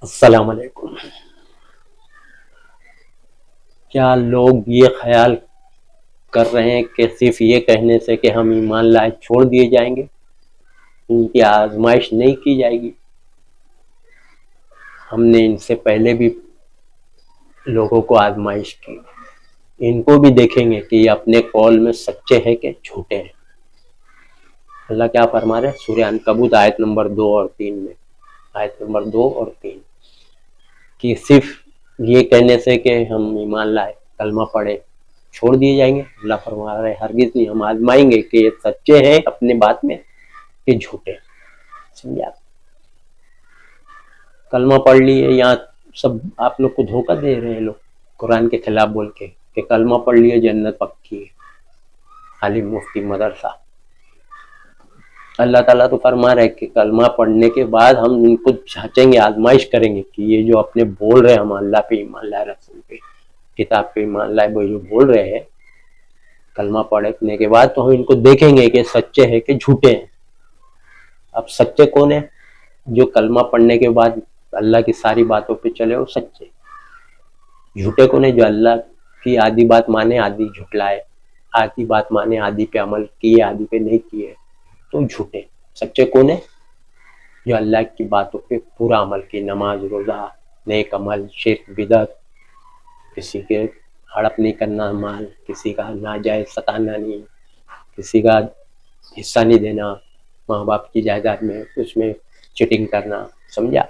السلام علیکم۔ کیا لوگ یہ خیال کر رہے ہیں کہ صرف یہ کہنے سے کہ ہم ایمان لائے چھوڑ دیے جائیں گے، ان کی آزمائش نہیں کی جائے گی؟ ہم نے ان سے پہلے بھی لوگوں کو آزمائش کی، ان کو بھی دیکھیں گے کہ یہ اپنے قول میں سچے ہیں کہ جھوٹے ہیں۔ اللہ کیا فرما رہے ہیں سورہ عنکبوت آیت نمبر 2 اور 3 میں، آیت نمبر 2 اور 3، کہ صرف یہ کہنے سے کہ ہم ایمان لائے کلمہ پڑھے چھوڑ دیے جائیں گے؟ اللہ فرما رہے ہرگز نہیں، ہم آزمائیں گے کہ یہ سچے ہیں اپنے بات میں کہ جھوٹے۔ سمجھا؟ کلمہ پڑھ لیے، یہاں سب آپ لوگ کو دھوکہ دے رہے ہیں لوگ قرآن کے خلاف بول کے کہ کلمہ پڑھ لیے جنت پکی ہے، عالم مفتی مدرسہ۔ اللہ تعالیٰ تو فرما رہے کہ کلمہ پڑھنے کے بعد ہم ان کو جانچیں گے، آزمائش کریں گے کہ یہ جو اپنے بول رہے ہیں ہم اللہ پہ ایمان لائے، رسول پہ، کتاب پہ ایمان لائے، وہ جو بول رہے ہیں کلمہ پڑھنے کے بعد، تو ہم ان کو دیکھیں گے کہ سچے ہیں کہ جھوٹے ہیں۔ اب سچے کون ہیں؟ جو کلمہ پڑھنے کے بعد اللہ کی ساری باتوں پہ چلے وہ سچے۔ جھوٹے کون ہیں؟ جو اللہ کی آدھی بات مانے آدھی جھٹلائے، آدھی بات مانے آدھی پہ عمل کیے آدھی پہ نہیں کیے، تو جھوٹے۔ سچے کون ہیں؟ جو اللہ کی باتوں پہ پورا عمل کی، نماز، روزہ، نیک عمل، شرک، بدعت، کسی کے ہڑپ نہیں کرنا مال، کسی کا ناجائز ستانا نہیں، کسی کا حصہ نہیں دینا ماں باپ کی جائیداد میں، اس میں چیٹنگ کرنا، سمجھا؟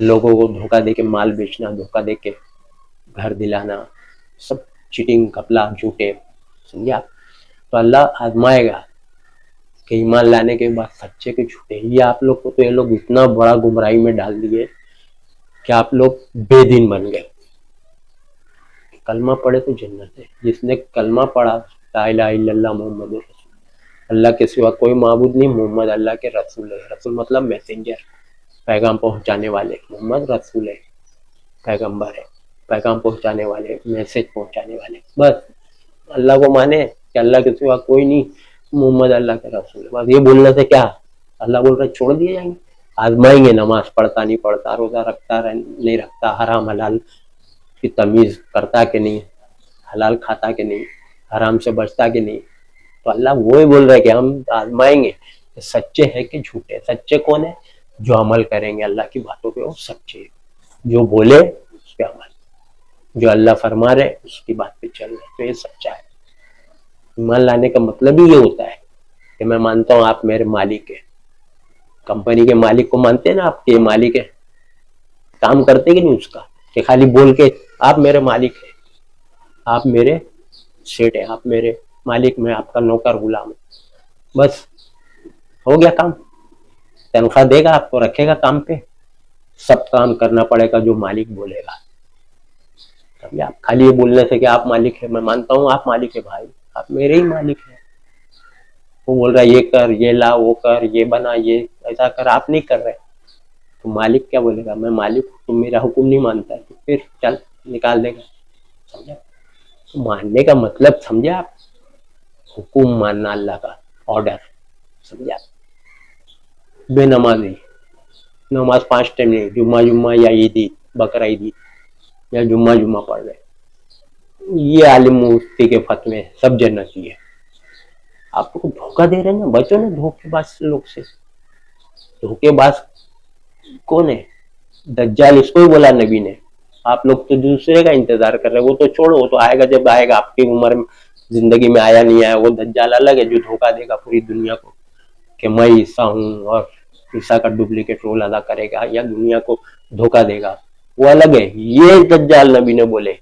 لوگوں کو دھوکہ دے کے مال بیچنا، دھوکہ دے کے گھر دلانا، سب چیٹنگ، گھپلا، جھوٹے، سمجھا؟ تو اللہ آزمائے گا کہ ایمان لانے کے بعد سچے کے جھوٹے۔ یہ آپ لوگ کو تو یہ لوگ اتنا بڑا گمراہی میں ڈال دیے کہ آپ لوگ بے دین بن گئے۔ کلمہ پڑھے تو جنت ہے، جس نے کلمہ پڑھا لا الہ الا اللہ محمد رسول اللہ کے سوا کوئی معبود نہیں، محمد اللہ کے رسول ہے۔ رسول مطلب میسنجر، پیغام پہنچانے والے۔ محمد رسول ہے، پیغمبر ہے، پیغام پہنچانے والے، میسج پہنچانے والے۔ بس اللہ کو مانے کہ اللہ کے سوا کوئی نہیں، محمد اللہ کے رسول ہے، بس یہ بولنے سے کیا اللہ بول رہا چھوڑ دیے جائیں گے؟ آزمائیں گے، نماز پڑھتا نہیں پڑھتا، روزہ رکھتا نہیں رکھتا، حرام حلال کی تمیز کرتا کہ نہیں، حلال کھاتا کہ نہیں، حرام سے بچتا کہ نہیں۔ تو اللہ وہی بول رہا ہے کہ ہم آزمائیں گے کہ سچے ہے کہ جھوٹے۔ سچے کون ہے؟ جو عمل کریں گے اللہ کی باتوں پہ وہ سچے، جو بولے اس پہ عمل، جو اللہ فرما رہے اس کی بات پہ چل رہے، تو یہ سچا ہے۔ ایمان لانے کا مطلب ہی یہ ہوتا ہے کہ میں مانتا ہوں آپ میرے مالک ہیں۔ کمپنی کے مالک کو مانتے ہیں نا آپ کے مالک ہے، کام کرتے کہ نہیں اس کا، کہ خالی بول کے آپ میرے مالک ہیں، آپ میرے سیٹ ہیں، آپ میرے مالک، میں آپ کا نوکر غلام ہوں، بس ہو گیا کام۔ تنخواہ دے گا آپ کو، رکھے گا کام پہ، سب کام کرنا پڑے گا جو مالک بولے گا۔ آپ خالی یہ بولنے سے کہ آپ مالک ہے، میں مانتا ہوں آپ مالک ہے، بھائی آپ میرے ہی مالک ہیں۔ وہ بول رہا ہے یہ کر، یہ لا، وہ کر، یہ بنا، یہ ایسا کر، آپ نہیں کر رہے، تو مالک کیا بولے گا؟ میں مالک ہوں، تم میرا حکم نہیں مانتا ہے، تو پھر چل نکال دے گا۔ سمجھا؟ ماننے کا مطلب سمجھا آپ؟ حکم ماننا، اللہ کا آرڈر، سمجھا؟ بے نمازی، نماز 5 ٹائم نہیں، جمعہ یا عیدی، بقرہ عیدی یا جمعہ پڑھ رہے، یہ عالم مفتی کے فتوے سب جنتی ہے۔ آپ کو دھوکہ دے رہے ہیں نا، بچو نا دھوکے باز لوگ سے۔ دھوکے باز کون ہے؟ دجال، اس کو ہی بولا نبی نے۔ آپ لوگ تو دوسرے کا انتظار کر رہے، وہ تو چھوڑو، وہ تو آئے گا جب آئے گا، آپ کی عمر میں زندگی میں آیا نہیں آیا۔ وہ دجال الگ ہے جو دھوکہ دے گا پوری دنیا کو کہ میں عیسیٰ ہوں، اور عیسیٰ کا ڈپلیکیٹ رول ادا کرے گا یا دنیا کو دھوکہ دے گا، وہ الگ ہے۔ یہ دجال نبی نے بولے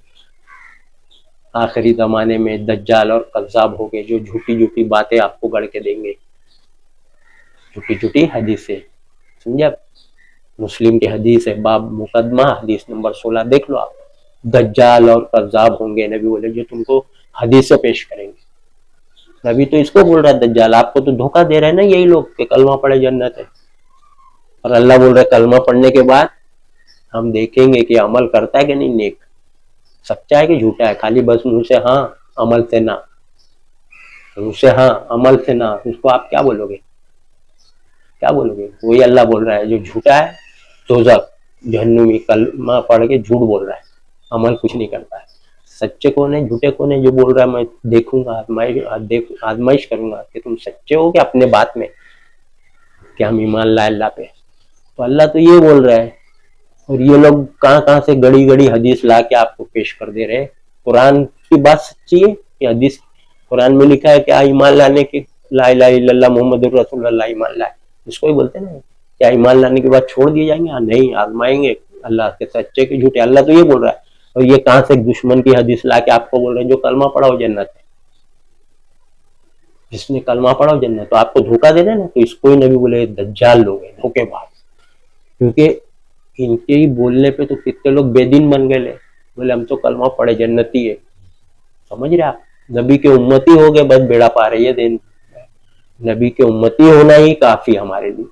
آخری زمانے میں دجال اور کذاب ہو گئے، جو جھوٹی جھوٹی باتیں آپ کو گڑھ کے دیں گے، جھوٹی جھوٹی حدیثیں، سمجھا؟ مسلم کی حدیث ہے، باب مقدمہ حدیث نمبر 16 دیکھ لو آپ۔ دجال اور کذاب ہوں گے، نبی بولے، جو تم کو حدیثیں پیش کریں گے۔ نبی تو اس کو بول رہا ہے دجال، آپ کو تو دھوکہ دے رہے ہیں نا یہی لوگ کہ کلمہ پڑھے جنت ہے، اور اللہ بول رہا ہے کلمہ پڑھنے کے بعد ہم دیکھیں گے کہ عمل کرتا ہے کہ نہیں، نیک، سچا ہے کہ جھوٹا ہے، خالی بس منہ سے ہاں عمل سے نہ، منہ سے ہاں عمل سے نہ، اس کو آپ کیا بولو گے؟ کیا بولو گے؟ وہی اللہ بول رہا ہے جو جھوٹا ہے دوزخ، जहन्नुमी कलमा पढ़ के झूठ बोल रहा है, अमल कुछ नहीं करता है। सच्चे कौन है झूठे कौन है? जो बोल रहा है मैं देखूंगा, आजमाइश करूंगा कि तुम सच्चे हो कि अपने बात में कि हम ईमान लाए अल्लाह पे। तो अल्लाह तो ये बोल रहा है, और ये लोग कहाँ कहाँ से गड़ी गड़ी हदीस ला के आपको पेश कर दे रहे हैं। कुरान की बात सच्ची है कि हदीस? कुरान में लिखा है क्या ईमान लाने की ला इलाहा इल्लल्लाह मुहम्मदुर रसूलुल्लाह ईमान लाए, इसको ही बोलते हैं ना। क्या ईमान लाने के बाद छोड़ दिए जाएंगे? नहीं, आजमाएंगे अल्लाह के सच्चे के झूठे। अल्लाह तो ये बोल रहा है, और ये कहाँ से दुश्मन की हदीस ला के आपको बोल रहे हैं जो कलमा पढ़ा हो जन्नत है, जिसने कलमा पढ़ा हो जन्नत। तो आपको धोखा दे रहे ना, तो इसको ही नबी बोले दज्जाल लोग हैं, धोखेबाज। क्योंकि इनके ही बोलने पे तो कितने लोग बेदीन बन गए, बोले हम तो कलमा पढ़े जन्नती है। समझ रहे आप? नबी के उम्मती हो गए, बस बेड़ा पार है ये दिन। नबी के उम्मती होना ही काफी हमारे लिए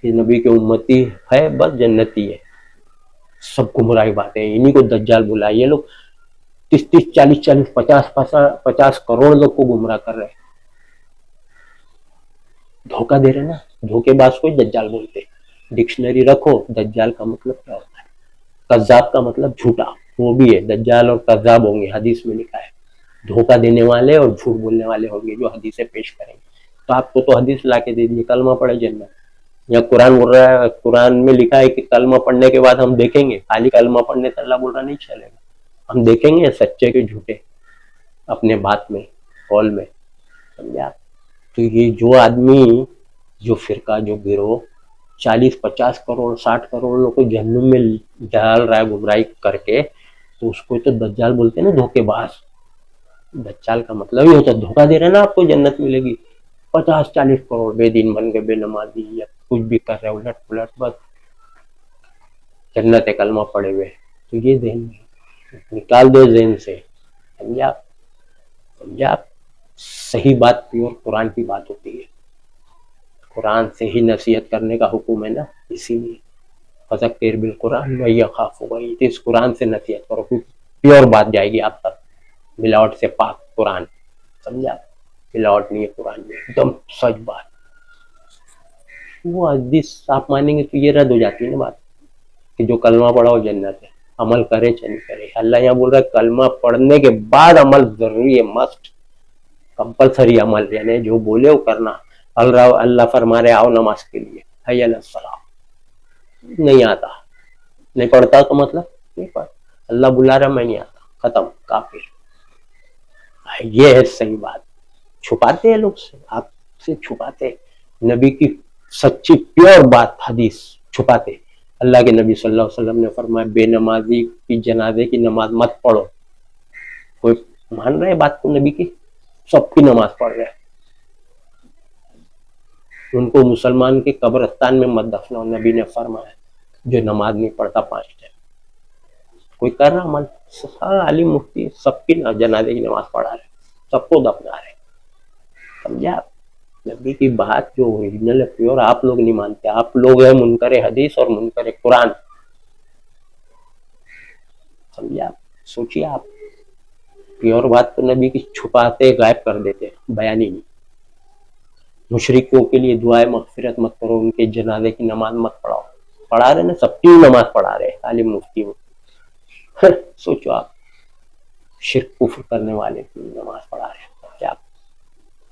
कि नबी के उम्मती है, बस जन्नती है। सब गुमराही बातें, इन्हीं को दज्जाल बुलाए। ये लोग 30-30, 40-40, 50 करोड़ लोग को गुमराह कर रहे हैं, धोखा दे रहे ना। धोखेबाज को दज्जाल बोलते। डिक्शनरी रखो, दज्जाल का मतलब क्या होता है? कज़्ज़ाब का मतलब झूठा, वो भी है। दज्जाल और कज़्ज़ाब होंगे, हदीस में लिखा है। धोखा देने वाले और झूठ बोलने वाले होंगे जो हदीसें पेश करेंगे। तो आपको तो हदीस ला के दे दी कलमा पढ़े जन्नत, या कुरान बोल रहा है, कुरान में लिखा है कि कलमा पढ़ने के बाद हम देखेंगे। खाली कलमा पढ़ने से अल्लाह बोल रहा नहीं चलेगा, हम देखेंगे सच्चे के झूठे अपने बात में, कौल में। समझा? तो ये जो आदमी, जो फिरका, जो गिरोह 40-50 करोड़ 60 करोड़ लोग को जहन्नुम में डाल रहा है गुमराही करके, तो उसको तो दज्जाल बोलते हैं ना, धोखेबाज। दज्जाल का मतलब ही होता है धोखा दे रहे ना आपको जन्नत मिलेगी। 50-40 करोड़ बेदीन बन गए, बेनमाजी या कुछ भी कर रहे उलट पुलट, बस जन्नत कलमा पड़े हुए। तो ये ज़हन में निकाल दो ज़हन से। समझा? समझा? सही बात प्योर कुरान की बात होती है, कुरान से ही नसीहत करने का हुक्म है ना। इसीलिए फज़क्किर बिल कुरान व यख़ाफ़ु वईद, इस कुरान से नसीहत करो, प्योर बात जाएगी आप तक, मिलावट से पाक कुरान। समझा? मिलावट नहीं है कुरान में, एकदम सच बात। वो हदीस आप मानेंगे तो ये रद्द हो जाती है ना बात कि जो कलमा पढ़ा हो जन्नत है, अमल करे चाहे नहीं करे। अल्लाह यहाँ बोल रहा है कलमा पढ़ने के बाद अमल जरूरी है, मस्ट, कंपलसरी अमल, यानी जो बोले वो करना। अल्लाह फरमा रहे आओ नमाज के लिए, hayya ala सलाह, नहीं आता, नहीं पढ़ता तो मतलब नहीं पढ़, अल्लाह बुला रहा मैं नहीं आता, खत्म, काफिर। ये है सही बात। छुपाते हैं लोग से, आपसे छुपाते, नबी की सच्ची प्योर बात हदीस छुपाते। अल्लाह के नबी सल्लल्लाहु अलैहि वसल्लम ने फरमाया बेनमाजी की जनाजे की नमाज मत पढ़ो। कोई मान रहे बात को नबी की? सबकी नमाज पढ़ रहे हैं। उनको मुसलमान के कब्रिस्तान में मत दफनाओ, नबी ने फरमाया, जो नमाज नहीं पढ़ता 5 टाइम। कोई कर रहा अमल, आलिम मुफ्ती सबकी जनाजे की नमाज पढ़ा रहे, सबको दफना रहे। समझा? नबी की बात जो ओरिजिनल है प्योर, आप लोग नहीं मानते। आप लोग है मुनकरे हदीस और मुनकरे कुरान। समझा? सोचिए आप, प्योर बात तो नबी की छुपाते, गायब कर देते, बयान ही नहीं। मुशरिकों के लिए दुआए मगफिरत मत करो, उनके जनाजे की नमाज मत पढ़ाओ। पढ़ा रहे ना, सबकी नमाज पढ़ा रहे आलिम मुफ्ती में। सोचो आप, शिर्क कुफ्र करने वाले की नमाज पढ़ा रहे हैं। क्या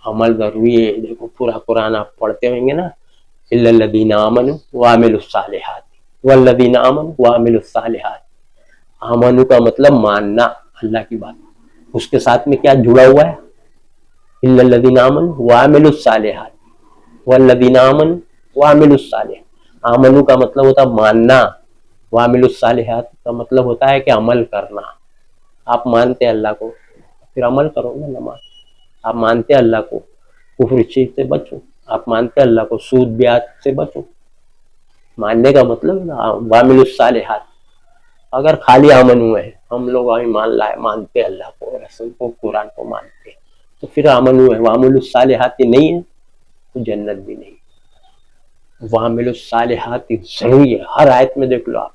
अमल जरूरी है? देखो पूरा कुरान आप पढ़ते होंगे ना, इल्लल्लज़ीना आमनु व अमिलुस सालिहात वल्लज़ीना आमनु व अमिलुस सालिहात। आमनु का मतलब मानना अल्लाह की बात, उसके साथ में क्या जुड़ा हुआ है? इल्लल्लज़ीना आमनु व अमिलुस सालिहात वल्लज़ीना आमनु व अमिलुस सालिहात। आमनु का मतलब होता है मानना, व अमिलुस सालिहात का मतलब होता है कि अमल करना। आप मानते हैं अल्लाह को, फिर अमल करो ना नमाज। आप मानते हैं अल्लाह को, कुफ्र चीज से बचो। आप मानते हैं अल्लाह को, सूद ब्याज से बचो। मानने का मतलब है ना वामिलुस सालिहात। अगर खाली आमनु है, हम लोग ईमान लाए, मानते अल्लाह को, रसूल को, कुरान को मानते, तो फिर आमनु है, वामिलुस सालिहात नहीं है तो जन्नत भी नहीं। वामिलुस सालिहात जरूरी है, हर आयत में देख लो आप,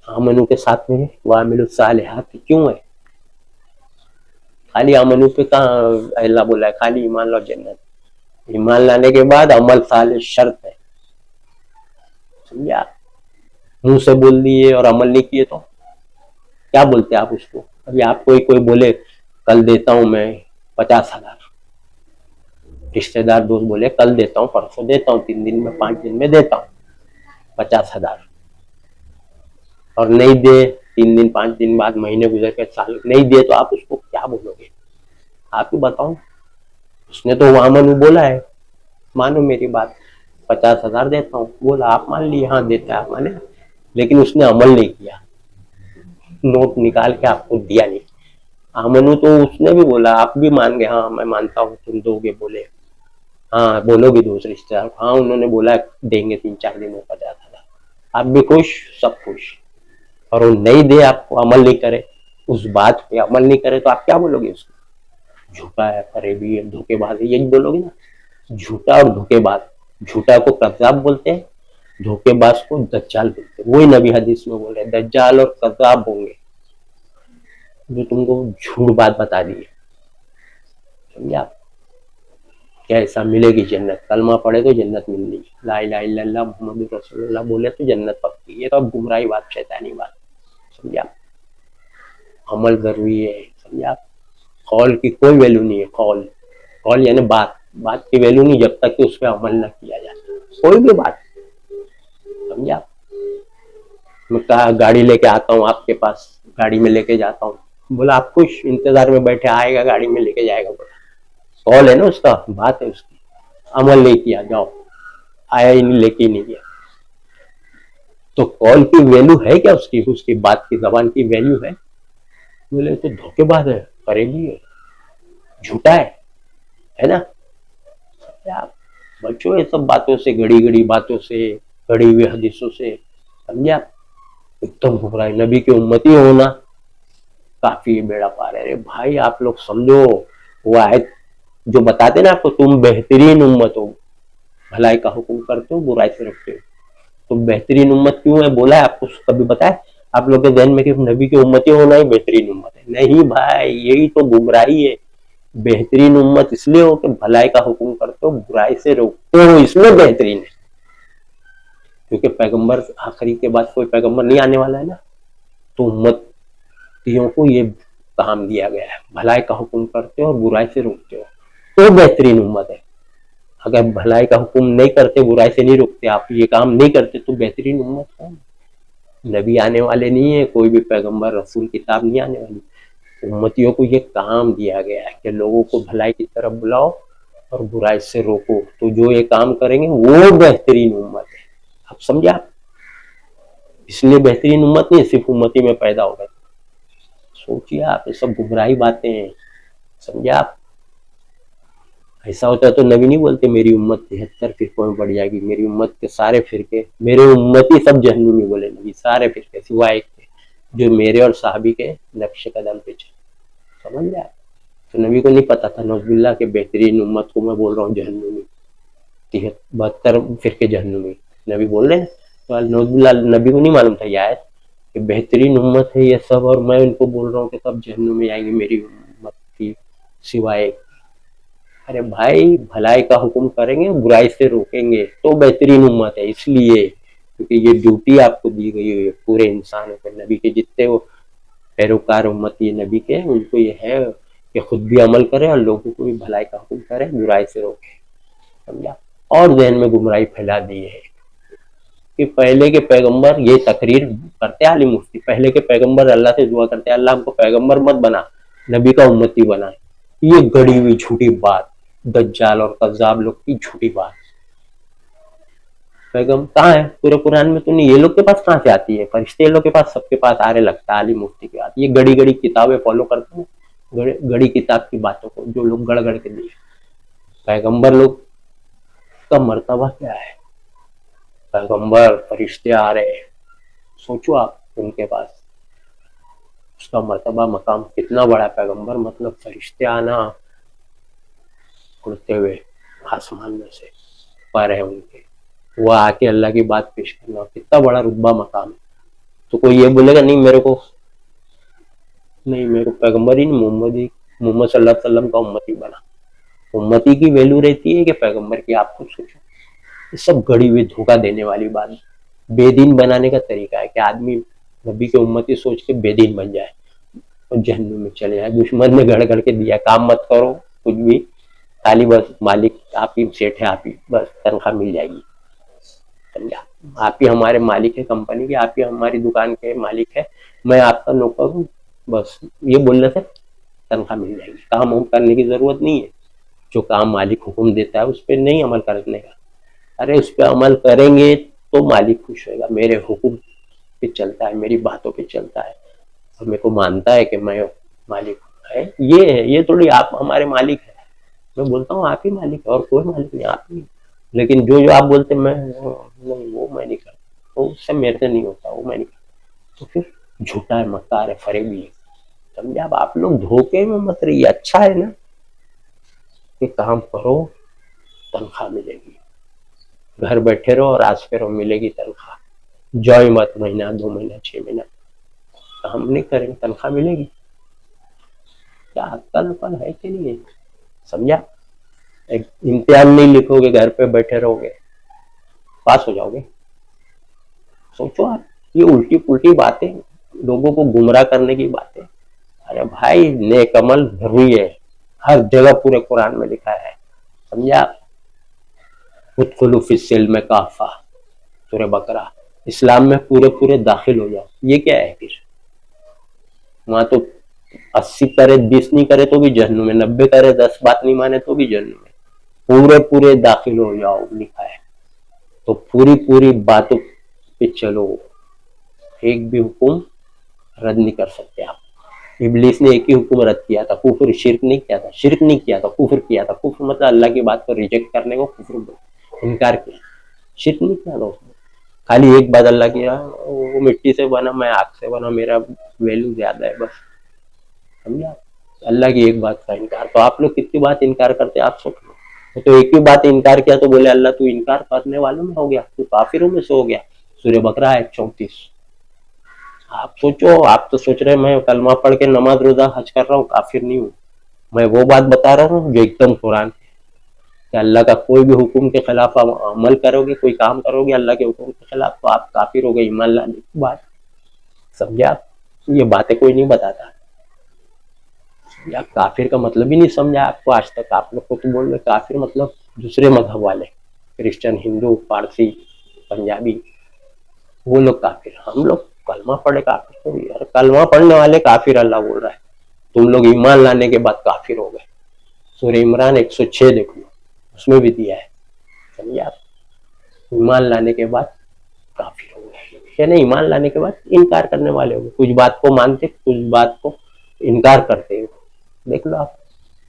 आमनु के साथ में वामिलुस सालिहात क्यों है? खाली आमनु पे कहाँ अल्लाह बोला है खाली ईमान लो जन्नत? ईमान लाने के बाद अमल साले शर्त है। समझा? मुंह से बोल दिए और अमल नहीं किए तो क्या बोलते आप उसको? अभी आपको कोई बोले कल देता हूं मैं 50,000, रिश्तेदार दोस्त बोले कल देता हूँ, परसों देता हूँ, 3 दिन में 5 दिन में देता हूँ 50,000, और नहीं दे, 3 दिन 5 दिन बाद, महीने गुजर के, साल नहीं दिए, तो आप उसको क्या बोलोगे? आप ही बताओ। उसने तो वहां मनु बोला है, मानो मेरी बात, 50,000 देता हूँ बोला, आप मान लिए हाँ देता है, आप माने, लेकिन उसने अमल नहीं किया, नोट निकाल के आपको दिया नहीं। आमनु तो उसने भी बोला, आप भी मान गए, हाँ मैं मानता हूँ तुम दोगे, बोले हाँ, बोलोगे दूसरे रिश्तेदार, हाँ उन्होंने बोला देंगे 3-4 दिन में 50,000, आप भी खुश, सब खुश। और वो नहीं दे, आपको अमल नहीं करे, उस बात पे अमल नहीं करे, तो आप क्या बोलोगे उसको? झूठा है, फरेबी है, धोखेबाज है, यही बोलोगे ना। झूठा और धोखेबाज, झूठा को कज़्ज़ाब बोलते हैं, धोखेबाज को दज्जाल बोलते हैं। वही नबी हदीस में बोल रहे, दज्जाल और कज़्ज़ाब होंगे जो तुमको झूठ बात बता दी है, समझे आप? क्या ऐसा मिलेगी जन्नत? कलमा पढ़े तो जन्नत मिलनी, ला इलाहा इल्लल्लाह मुहम्मद रसूलुल्लाह बोले तो जन्नत पक्की। ये तो अब गुमराही बात, शैतानी बात, समझे आप? अमल जरूरी है, समझे आप? कौल की कोई वैल्यू नहीं है, कौल यानी बात की वैल्यू नहीं जब तक कि उस पर अमल न किया जाए, कोई भी बात, समझे आप? मैं कहा गाड़ी लेके आता हूँ आपके पास, गाड़ी में लेके जाता हूँ, बोला आप खुश, इंतजार में बैठे, आएगा गाड़ी में लेके जाएगा, बोला कॉल है ना उसका, बात है उसकी, अमल नहीं किया, जाओ, आया ही नहीं, लेके ही नहीं गया, तो कॉल की वैल्यू है क्या? उसकी बात की, जबान की वैल्यू है? बोले तो धोखेबाज है, फरेबी है, झूठा है ना? आप बचो ये सब बातों से, घड़ी बातों से, घड़ी हुई हदीसों से, समझे आप? एकदम घबराए, नबी की उम्मती होना काफी बेड़ा पार है। अरे भाई आप लोग समझो, वो आयत जो बताते ना आपको, तुम बेहतरीन उम्मत हो, भलाई का हुक्म करते हो, बुराई से रोकते हो, तो बेहतरीन उम्मत क्यों है बोला है आपको? कभी बताए आप लोग के ध्यान में कि नबी की उम्मती होना ही बेहतरीन उम्मत है? नहीं भाई, यही तो गुमराही है। बेहतरीन उम्मत इसलिए हो कि भलाई का हुक्म करते हो, बुराई से रोकते हो, इसमें बेहतरीन है, क्योंकि पैगंबर आखिरी के बाद कोई पैगंबर नहीं आने वाला है ना, तो उम्मतियों को ये काम दिया गया है, भलाई का हुक्म करते हो और बुराई से रोकते हो, तो बेहतरीन उम्मत है। अगर भलाई का हुक्म नहीं करते, बुराई से नहीं रोकते, आप ये काम नहीं करते, तो बेहतरीन उम्मत कौन? नबी आने वाले नहीं है, कोई भी पैगंबर रसूल किताब नहीं आने वाली, उम्मतियों को ये काम दिया गया है कि लोगों को भलाई की तरफ बुलाओ और बुराई से रोको, तो जो ये काम करेंगे वो बेहतरीन उम्मत है। आप समझे आप? इसलिए बेहतरीन उम्मत नहीं, सिर्फ उम्मती में पैदा हो गए। सोचिए आप, ये सब गुमराही बातें हैं, समझे आप? ऐसा होता है तो नबी नहीं बोलते मेरी उम्मत 73 फिरकों में बढ़ जाएगी, मेरी उम्मत के सारे फिरके, मेरे उम्मती सब जहन्नुमी, बोले नबी, सारे फिरके सिवाय एक जो मेरे और साहबी के नक्शे कदम पे चले, समझ रहे? तो नबी को नहीं पता था नौजुबिल्लाह के बेहतरीन उम्मत को मैं बोल रहा हूँ जहन्नुमी, 72 फिरके जहन्नुमी नबी बोल रहे हैं, तो नौजुबिल्लाह नबी को नहीं मालूम था यार कि बेहतरीन उम्मत है ये सब, और मैं उनको बोल रहा हूँ कि सब जहन्नुमी आएंगे मेरी उम्मत की सिवाय। अरे भाई, भलाई का हुक्म करेंगे, बुराई से रोकेंगे, तो बेहतरीन उम्मत है, इसलिए क्योंकि ये ड्यूटी आपको दी गई है पूरे इंसानों को, नबी के जितने वो पैरोकार उम्मती नबी के, उनको ये है कि खुद भी अमल करे और लोगों को भी भलाई का हुक्म करे, बुराई से रोके, समझा? और जहन में गुमराही फैला दी है कि पहले के पैगंबर ये तकरीर करते, आलिम मुफ्ती, पहले के पैगंबर अल्लाह से दुआ करते, अल्लाह हमको पैगंबर मत बना, नबी का उम्मती बना। ये गड़ी हुई झूठी बात, दज्जाल और कज़्ज़ाब लोग की झूठी बात। पैगम कहाँ है पूरे कुरान में? तो नहीं, ये लोग के पास कहाँ से आती है? फरिश्ते लोग के पास, सबके पास आ रहे लगता है, आलिम मुफ्ती के पास। ये गड़ी किताबें फॉलो करते हैं, गड़ी किताब की बातों को जो लोग गड़ के दिए। पैगंबर लोग का मर्तबा क्या है? पैगंबर फरिश्ते आ रहे, सोचो आप, उनके पास उसका मर्तबा मकाम कितना बड़ा। पैगंबर मतलब फरिश्ते आना उड़ते हुए आसमान में से, पर है उनके, वो आके अल्लाह की बात पेश करना, कितना बड़ा रुतबा मकाम है। तो कोई ये बोलेगा नहीं मेरे को पैगंबर ही नहीं, मोहम्मद सल्लल्लाहु अलैहि वसल्लम का उम्मती बना। उम्मती की वैल्यू रहती है कि पैगंबर की? आप खुद सोचो, ये सब गड़ी हुई धोखा देने वाली बात। بے دین بنانے کا طریقہ ہے کہ آدمی نبی کی امتی سوچ کے بے دین بن جائے اور جہنم میں چلے جائے. دشمن نے گھڑ گھڑ کے دیا کام مت کرو کچھ بھی, خالی بس مالک آپ ہی سیٹ ہے, آپ ہی بس تنخواہ مل جائے گی, سمجھا, آپ ہی ہمارے مالک ہے کمپنی کے, آپ ہی ہماری دکان کے مالک ہے, میں آپ کا نوکر ہوں, بس یہ بولنے سے تنخواہ مل جائے گی. کام ہم کرنے کی ضرورت نہیں ہے, جو کام مالک حکم دیتا ہے اس پہ نہیں عمل کرنے کا. ارے اس پہ عمل کریں گے تو مالک خوش ہوئے گا, میرے حکم پہ چلتا ہے, میری باتوں پہ چلتا ہے, اور میرے کو مانتا ہے کہ میں مالک ہے. یہ ہے, یہ تھوڑی آپ ہمارے مالک ہے. میں بولتا ہوں آپ ہی مالک ہے اور کوئی مالک نہیں, آپ ہی. لیکن جو آپ بولتے میں نہیں, وہ میں نہیں کرتا, وہ اس سے میرے سے نہیں ہوتا, وہ میں نہیں کرتا, تو پھر جھوٹا ہے, مکار ہے, فریبی ہے. سمجھے. اب آپ لوگ دھوکے میں مت رہیے. اچھا ہے نا کہ کام کرو تنخواہ ملے گی, گھر بیٹھے رہو اور آج پہ رہو ملے گی تنخواہ. جوئی مت مہینہ 2 مہینہ 6 مہینہ کام نہیں کریں تنخواہ ملے گی. کیا عقل پن ہے کہ نہیں ہے, سمجھا. ایک امتحان نہیں لکھو گے, گھر پہ بیٹھے رہو گے, پاس ہو جاؤ گے. سوچو آپ, یہ الٹی پلٹی باتیں, لوگوں کو گمراہ کرنے کی باتیں. ارے بھائی نیک عمل ضروری ہے, ہر جگہ پورے قرآن میں لکھا ہے, سمجھا. ادخلوا فی السلم کافہ, سورہ بقرہ. اسلام میں پورے داخل ہو جاؤ. یہ کیا ہے پھر, وہاں تو 80 کرے 20 نہیں کرے تو بھی جہنم میں, 90 کرے 10 بات نہیں مانے تو بھی جہنم میں. پورے داخل ہو جاؤ لکھا ہے. تو پوری باتوں پہ چلو, ایک بھی حکم رد نہیں کر سکتے آپ. ابلیس نے ایک ہی حکم رد کیا تھا, کفر. شرک نہیں کیا تھا, شرک نہیں کیا تھا, کفر کیا تھا. کفر مطلب اللہ کی بات کو ریجیکٹ کرنے کو کفر انکار کیا. شرک نہیں کیا تھا اس نے, خالی ایک بات اللہ کیا, وہ مٹی سے بنا میں آگ سے بنا, میرا ویلو زیادہ ہے, بس. سمجھا. اللہ کی ایک بات کا انکار. تو آپ لوگ کتنی بات انکار کرتے آپ سوچ لو. تو ایک ہی بات انکار کیا تو بولے اللہ تو انکار کرنے والوں میں ہو گیا, تو کافروں میں سے ہو گیا. سورہ بقرہ ہے 34. آپ سوچو, آپ تو سوچ رہے میں کلمہ پڑھ کے نماز روزہ حج کر رہا ہوں, کافر نہیں ہوں. میں وہ بات بتا رہا ہوں جو ایک دم قرآن ہے, کہ اللہ کا کوئی بھی حکم کے خلاف عمل کرو گے, کوئی کام کرو گے اللہ کے حکم کے خلاف, تو آپ کافر ہو گئے, ایمان لانے کی بات. سمجھا. یہ باتیں کوئی نہیں بتاتا. آپ کافر کا مطلب ہی نہیں سمجھا آپ کو آج تک. آپ لوگ کو تو بول رہے کافر مطلب دوسرے مذہب والے, کرسچن, ہندو, پارسی, پنجابی, وہ لوگ کافر. ہم لوگ کلمہ پڑھے کافر تو یار, کلمہ پڑھنے والے کافر اللہ بول رہا ہے. تم لوگ ایمان لانے کے بعد کافر ہو گئے. سورہ عمران 106 دیکھ لو, اس میں بھی دیا ہے. سمجھے آپ. ایمان لانے کے بعد کافر ہو گئے, یعنی ایمان لانے کے بعد انکار کرنے والے ہو گئے. کچھ بات کو مانتے, کچھ بات کو انکار کرتے ہو. دیکھ لو آپ,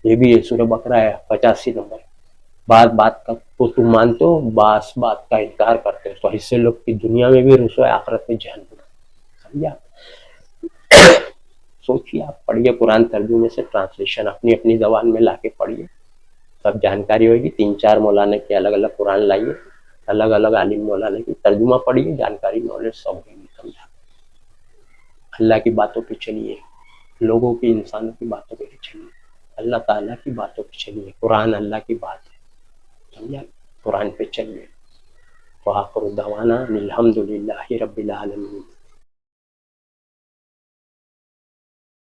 یہ بھی ہے سورہ بقرہ ہے 85 نمبر. بات کا تو تم مانتے ہو, بات کا انکار کرتے ہو, تو اس سے لوگ کی دنیا میں بھی رسوا ہے, آخرت میں جہنم. سمجھا. سوچیے آپ, پڑھیے قرآن ترجمے سے, ٹرانسلیشن اپنی اپنی زبان میں لا کے پڑھیے, سب جانکاری ہوگی. 3-4 مولانا کے الگ الگ قرآن لائیے, الگ الگ عالم مولانا کی ترجمہ پڑھیے, جانکاری نالج سب ہوگی. سمجھا. اللہ کی باتوں پہ چلیے, لوگوں کی, انسانوں کی باتوں پہ چلیے, اللہ تعالیٰ کی باتوں پہ چلیے. قرآن اللہ کی بات ہے, سمجھا. قرآن پہ چلیے. وآخر دعوانا الحمد للہ رب العالمین.